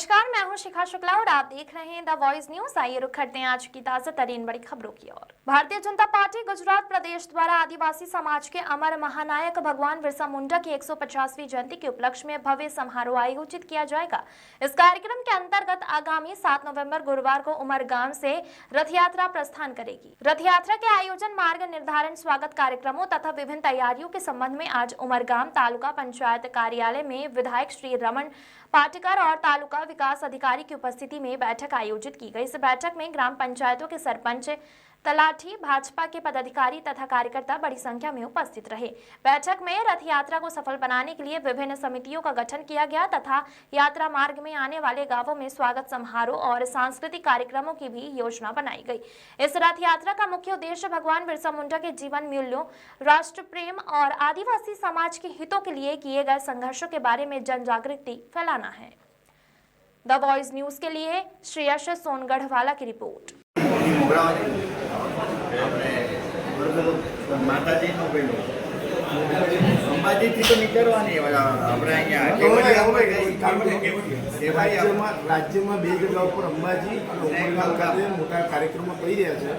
नमस्कार, मैं हूं शिखा शुक्ला और आप देख रहे हैं द वॉइस न्यूज। आइए रुक करते हैं आज की ताजा तरीन बड़ी खबरों की ओर। भारतीय जनता पार्टी गुजरात प्रदेश द्वारा आदिवासी समाज के अमर महानायक भगवान बिरसा मुंडा की 150वीं जयंती के उपलक्ष्य में भव्य समारोह आयोजित किया जाएगा। इस कार्यक्रम के अंतर्गत आगामी 7 नवंबर गुरुवार को उमरगाम से रथ यात्रा प्रस्थान करेगी। रथ यात्रा के आयोजन, मार्ग निर्धारण, स्वागत कार्यक्रमों तथा विभिन्न तैयारियों के संबंध में आज उमरगाम तालुका पंचायत कार्यालय में विधायक श्री रमन पाटेकर और तालुका विकास अधिकारी की उपस्थिति में बैठक आयोजित की गई। इस बैठक में ग्राम पंचायतों के सरपंच, तलाठी, भाजपा के पदाधिकारी तथा कार्यकर्ता बड़ी संख्या में उपस्थित रहे। बैठक में रथ यात्रा को सफल बनाने के लिए विभिन्न समितियों का गठन किया गया तथा यात्रा मार्ग में आने वाले गांवों में स्वागत समारोह और सांस्कृतिक कार्यक्रमों की भी योजना बनाई गई। इस रथ यात्रा का मुख्य उद्देश्य भगवान बिरसा मुंडा के जीवन मूल्यों, राष्ट्र प्रेम और आदिवासी समाज के हितों के लिए किए गए संघर्षों के बारे में जन जागृति फैलाना है। द वॉइस न्यूज के लिए श्रेयस सोनगढ़वाला की रिपोर्ट। માતાજીનો પેલો અંબાજીથી તો નીકળવાની આપણે અહીંયા રાજ્યમાં બે જગ્યા ઉપર અંબાજી અને ઉમરગામ ખાતે મોટા કાર્યક્રમો થઈ રહ્યા છે,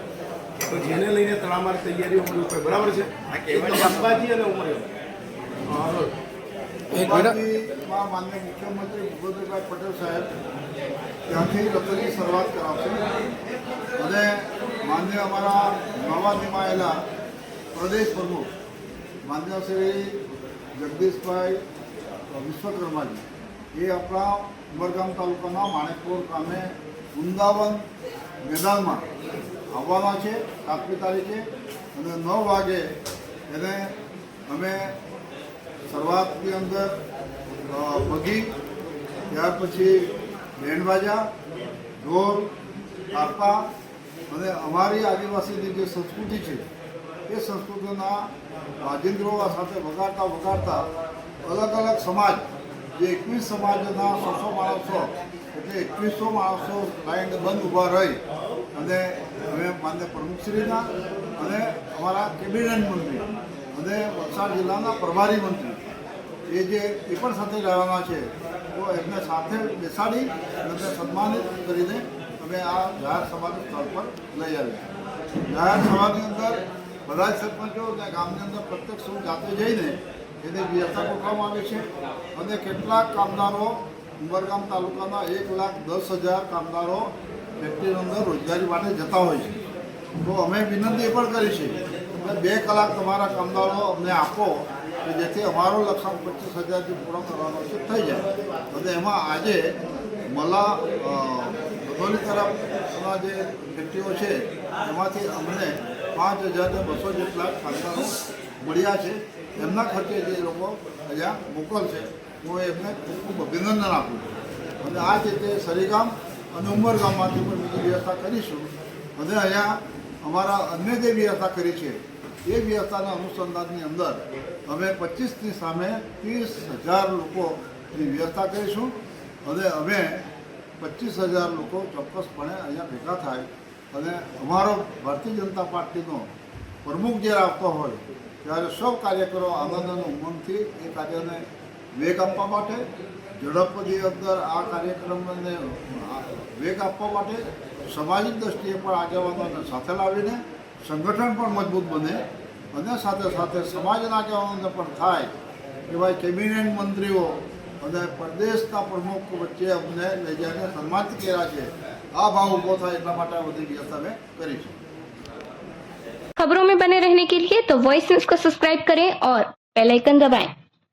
તો જેને લઈને તડામાર તૈયારીઓ કરવી પડે, બરાબર છે? અંબાજી અને ઉમરગામ અંબાજીમાં માનનીય મુખ્યમંત્રી ભૂપેન્દ્રભાઈ પટેલ સાહેબ ત્યાંથી રથની શરૂઆત કરાવશે અને માન્ય અમારા નવા નિમાયેલા પ્રદેશ પ્રમુખ માન્ય શ્રી જગદીશભાઈ વિશ્વકર્માજી એ આપણા ઉમરગામ તાલુકાના માણેકપુર ગામે વૃંદાવન મેદાનમાં આવવાના છે 7મી તારીખે અને 9 વાગે એને અમે શરૂઆતની અંદર ભગી, ત્યાર પછી બેન્ડવાજા, ઢોલ, તાપા અને અમારી આદિવાસીની જે સંસ્કૃતિ છે એ સંસ્કૃતિના વાજિંદ્રો સાથે વગાડતા વગાડતા અલગ અલગ સમાજ જે 21 સમાજના 100 માણસો એટલે 2100 માણસો લાઈન બંધ ઊભા રહી અને અમે માન્ય પ્રમુખશ્રીના અને અમારા કેબિનેટ મંત્રી અને વલસાડ જિલ્લાના પ્રભારી મંત્રી એ પણ સાથે રહેવાના છે, તો એમને સાથે બેસાડી અને સન્માનિત કરીને અમે આ જાહેર સભાના સ્થળ પર લઈ આવ્યા। જાહેર સભાની અંદર બધા જ સરપંચો અને ગામની અંદર પ્રત્યક્ષ જાતે જઈને એની વ્યવસ્થા ગોઠવવામાં આવી છે અને કેટલાક કામદારો ઉમરગામ તાલુકાના 1,10,000 કામદારો ફેક્ટરી અંદર રોજગારી માટે જતા હોય છે, તો અમે વિનંતી એ પણ કરી છે કે 2 કલાક તમારા કામદારો અમને આપો કે જેથી અમારો લક્ષ્યાંક 25,000 પૂરો કરવાનો છે થઈ જાય। અને એમાં આજે મલા બગોલી તરફના જે ફેક્ટરીઓ છે એમાંથી અમને 5,200 જેટલા કામદારો મળ્યા છે, એમના ખર્ચે જે લોકો અહીંયા મોકલશે હું એમને ખૂબ ખૂબ અભિનંદન આપું છું અને આ રીતે સરીગામ અને ઉમરગામમાંથી પણ બીજી વ્યવસ્થા કરીશું અને અહીંયા અમારા અન્ય જે વ્યવસ્થા કરી છે એ વ્યવસ્થાના અનુસંધાનની અંદર અમે 25ની સામે 30,000 લોકોની વ્યવસ્થા કરીશું અને અમે 25,000 લોકો ચોક્કસપણે અહીંયા ભેગા થાય અને અમારો ભારતીય જનતા પાર્ટીનો પ્રમુખ જ્યારે આવતો હોય ત્યારે સૌ કાર્યકરો આનંદ અને ઉમંગથી એ કાર્યને વેગ આપવા માટે, ઝડપથી અંદર આ કાર્યક્રમને વેગ આપવા માટે સામાજિક દ્રષ્ટિએ પણ આગેવાનોને સાથે લાવીને સંગઠન પણ મજબૂત બને અને સાથે સાથે સમાજના આગેવાનોને પણ થાય કે ભાઈ કેબિનેટ મંત્રીઓ અને પ્રદેશના પ્રમુખ વચ્ચે અમને લઈ જઈને સન્માનિત કર્યા છે, આ ભાવ ઊભો થાય એટલા માટે આ બધી વ્યવસ્થા અમે કરી છે। खबरों में बने रहने के लिए तो वॉइस न्यूज को सब्सक्राइब करें और बेल आइकन दबाएं।